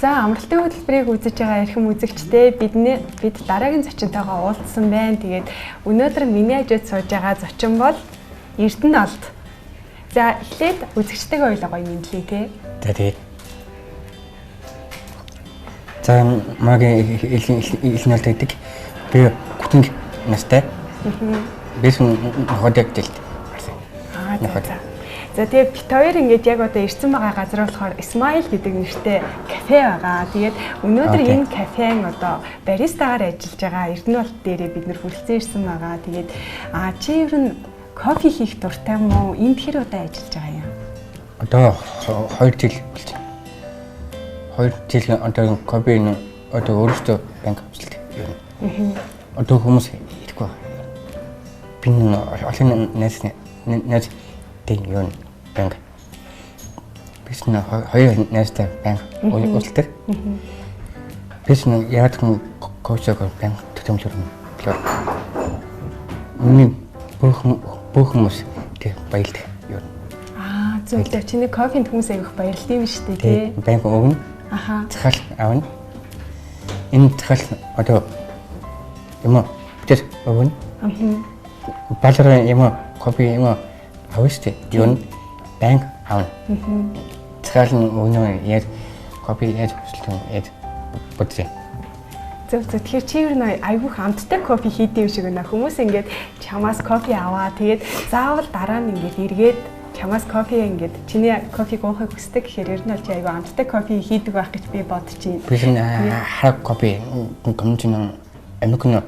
За амралтын хөтөлбөрийг үзэж байгаа эрхэм үзэгчдээ бид дараагийн зочинтойгоо уулзсан байна. Тэгээд өнөөдөр миний хажууд сууж байгаа зочин бол Эрдэнэ Олд. За эхлээд үзэгчтэйгээ ойлоо гоё мэдлээ те. За тэгээд. За магийн Эрдэнэ Олд гэдэг би гүтэнг настай. Бэсэн ходог жилт. За тэгээд бит хоёр ингээд яг одоо ирсэн байгаа газар болохоор Смайл гэдэг нэртэй кафе байгаа. Тэгээд өнөөдөр энэ кафен одоо баристагаар ажиллаж байгаа Эрдэнэ Олд дээрээ бид нэр хүрэлцэн ирсэн байгаа. Тэгээд чи ер нь кофе хийх дуртай юм уу? Энд хэр удаа ажиллаж байгаа юм? Одоо 2 жил болж байна. 2 жил одоо кофе одоо өөрөөсөө банк авчилдаг юм. Одоо хүмүүс ирэхгүй байна. Би олон найз тийм юм банк. Биш нэ хоёр найзтай банк уулздаг. Биш нэ яг коучог банк төмөлөр. Миний бүх хүмүүс тэг баялдаг юм. Зөвлөө чиний кофенд хүмүүс аявих баярлалтай юм шүү дээ тий. Банк өгнө. Захал авна. Энэ захал одоо юм бид өгнө. Балрын юм кофе юм авъяастай юу банк авна. Захал нь өнөө яг кофе яаж хөсөлтөн яаж бодсон. Зөв тэгэхээр чи ер нь айгүйх амттай кофе хийдэг юм шиг байна. Хүмүүс ингээд чамаас кофе аваа тэгээд заавал дараа нь ингээд эргээд чамаас кофе ингээд чиний кофег уухыг хүсдэг гэхээр ер нь бол чи айгүй амттай кофе хийдэг байх гэж би бодчих. Би хаа кофе гомжин амикно.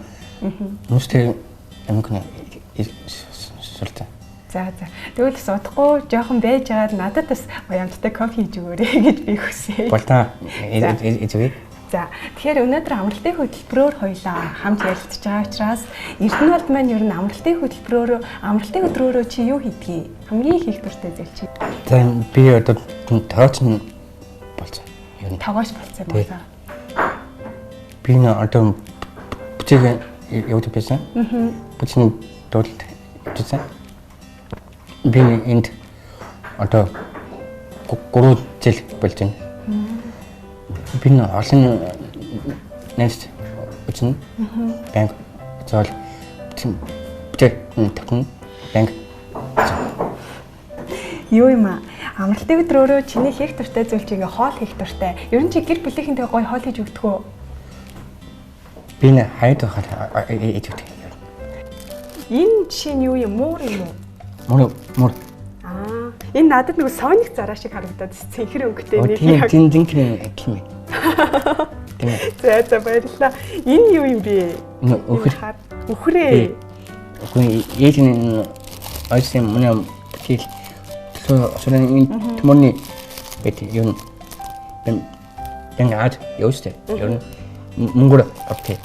Мөстө амикно суултаа. За. Тэгвэл бас удахгүй жоохон байж байгаад надад бас амттай кофе хийж өгөөрэй гэж би хүсье. Болтаа эзэвэ. За тэгэхээр өнөөдөр амралтын хөтөлбөрөөр хоёлаа хамт ярилцж байгаа учраас Эрдэнэ Олд маань ер нь амралтын хөтөлбөрөөрөө чи юу хийдгийг хамгийн их дуртай зүйл чи? За би одоо тооч нь болсон. Ер нь тогооч болсон байна. Би одоо бүтээг явуулдаг байсан. Бүтэний дуулалт хийсэн. Би энд одоо 3 жил болж байна. Би олон найз үчнэ. Банк зоол бүтээг тавьсан банк. Юу юм аа? Амралтын өдрөөрөө чиний хийх дуртай зүйл чи ингээ хоол хийх дуртай. Ер нь чи гэр бүлийнхэнтэй гоё хоол хийж өгдөг үү? Би хайд хоол хийж өгдөг. Энэ жишээ нь юу юм? Муур юм уу? Муур. Энэ надад нэг Sonic зараа шиг харагдаад цэнхэр өнгөтэй нэг яг зинхэр тийм ээ. За баярлалаа. Энэ юу юм бэ? Үхрээ. Үгүй ээжийн айсан манай бүтээл соёлын төмөрний бит юм янгаад явуулсан. Ер нь мөнгөөр автээ.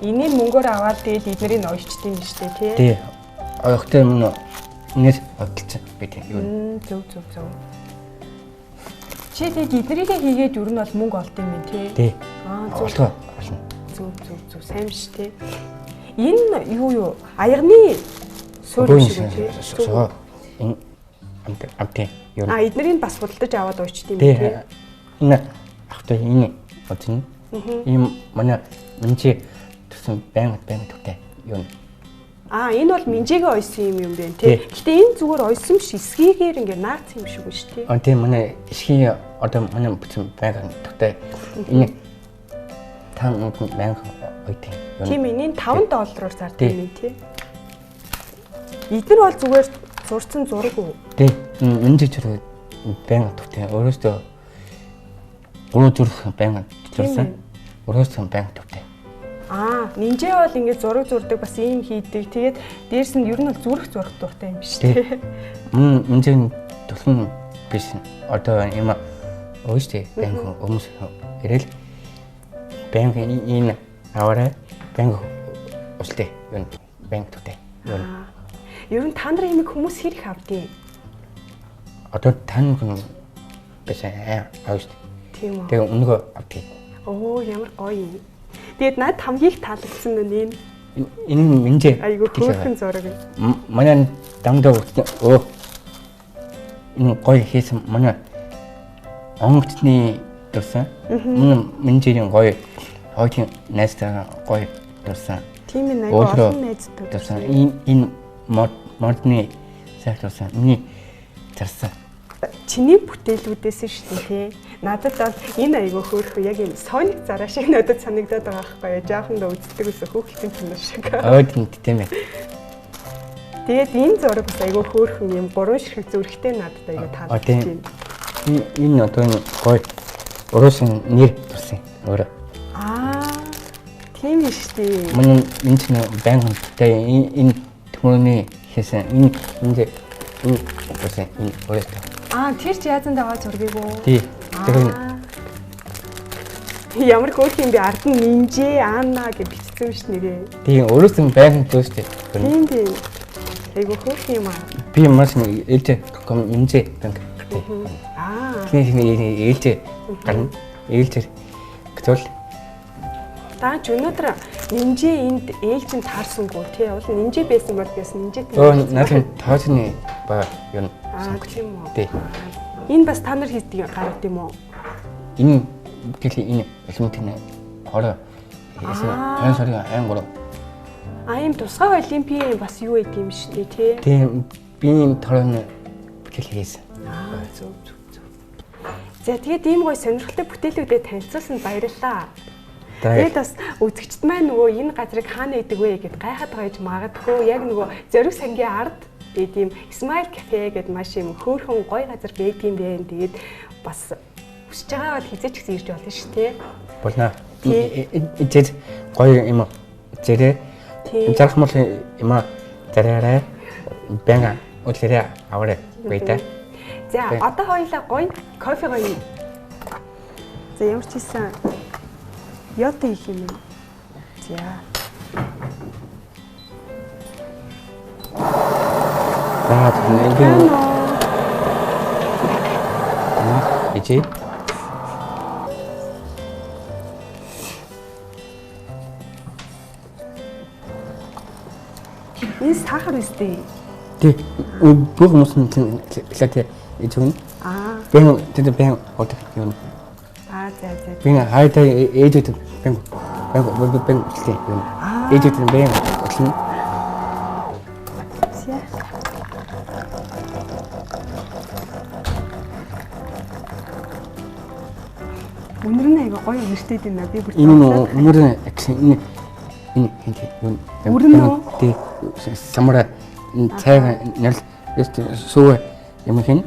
Энийг мөнгөөр аваад тэгэл эднэрийг ойчдیں۔ юм шүү дээ тий. Тий. Ойхтой инээс бодлоо бит юм. Зөв. Чи тэг эднэрийгээ хийгээд ер нь бол мөнгө олд юм байна тий. Тий. Олдгоо олно. Зөв сайн биш тий. Энэ юу аягны суурь шиг тий. Энэ амтээ юу. Эднэрийг бас худалдаж аваад ойчдیں۔ юм тий. Энэ ахтай энэ бодсон. Ийм манай минжи төсөн банк төтэй юу. Энэ бол минжигээ ойсон юм байна тий. Гэтэ энэ зүгээр ойсон биш эсгийгээр ингээ наагц юм шиг биш тий. Тийм манай эсгийн одоо манай бүтэн банк төтэй энэ банк ойтой. Тийм энэ $5 зардаг юм тий. Эдгээр бол зүгээр зурцсан зураг уу? Тий. Минжи чирээ банк төтэй өөрөөсөө 3 зүрх банк зурсан. Өөрөөсөө банк төтэй. Нинжээ бол ингээд зураг зурдаг бас ийм хийдэг. Тэгээд дээрс нь ер нь бол зүрх дуртай юм биш үү? Нинжээ тулхан биш. Одоо юм өөстэй банк өмс ирэл банк энэ аваарай банк устай юм банк төтэй. Ер нь та нарын юмыг хүмүүс хэрэг авдیں۔ Одоо тань бэсээ аавч. Тийм үү. Тэгээ өнгөө авдیں۔ Ямар гоё юм. Тэгээд надад хамгийн их таалагдсан нь энэ минжээ. Айгу хөөрхөн зураг. Манай дамдаа энэ гоё хийсэн манай онгоцны дурсан. Минжийн гоё хойгийн найзтайгаа гоё дурсан. Тийм ээ аягүй олон найзтай дурсан. Энэ модны сайх дурсан. Миний зарсан. Чиний бүтээлүүдээс шүү дээ тий. Надад бол энэ аягүй хөөрхөө яг юм Sonic зараа шиг надад санагдаад байгаа байхгүй юу? Жоохондоо үздэг ус хүүхдийн кино шиг. Тийм ээ. Тэгээд энэ зураг бас аягүй хөөрхөн юм гурван ширхэг зүрхтэй надад аягүй таалагдж байна. Энэ одоо энэ гоё уруусан нэр дурсан өөрөө. Тийм шүү дээ. Манай энэ ч баян хүнтэй энэ төмөрний хийсэн энэ дурсан энэ өөрөө. Тэр ч яазан дагаа зургийг үү? Тий. Ямар хөөрхөн би ард нь Нинжэ Анна гэж бичсэн шүү нэрээ. Тийм өөрөөс нь байнг дүүстэй. Тийм. Айгу хөөрхөн юм аа. Би маш ээлжээ Нинжэ банк. Тийм ээлжээ гарна. Ээлжээр гэтэл Тааж өнөөдөр Нинжэ энд ээлжинд таарсангүй тий. Уул Нинжэ байсан бол биас Нинжэтэй. Надад тоочны ба юм. Тийм үү. Тий. Энэ бас та нар хийдэг гарууд юм уу? Энэ энэ элементийн хороо яасан сарын ангуур. Ийм тусгай олимпийн бас юу гэдэг юм шүү дээ тий. Тийм би энэ торон бүтээл хийсэн. Зөв. За тэгээд ийм гоё сонирхолтой бүтээлүүдэд танилцуулсанд баярлалаа. Тэгээд бас үзэгчд маань нөгөө энэ газрыг хаана идэг вэ гэд гайхаад байгаа гэж магадгүй яг нөгөө Зориг сангийн ард тэгээд ийм Smile Cafe гэдэг маш юм хөөрхөн гоё газар байдгийн байна. Тэгээд бас хүсэж байгаа бол хизээч гэсэн ирж болно шүү дээ. Болно. Эцэд гоё юм зэрэг зарах мөл юм зараарай. Бэнга өглөрөө аваарай байта. За одоо хоёлаа гоё кофе гоё. За ямар ч хийсэн Яд их юм. За. Ичи. Энэ сахар үстэй. Тэг. Бүх хүмүүс нь латэ ичгэн. Бэн тэд бэн отох юм. За. Би хайтай ээжүүд бэн гэлээ юм. Ээжүүд бэн очлон. Өнөр нь аяга гоё нэртэй дээ би бүр. Энэ өнөр нь энэ юм. Өрнө. Тий. Самара цайг нэл суу юм хэн.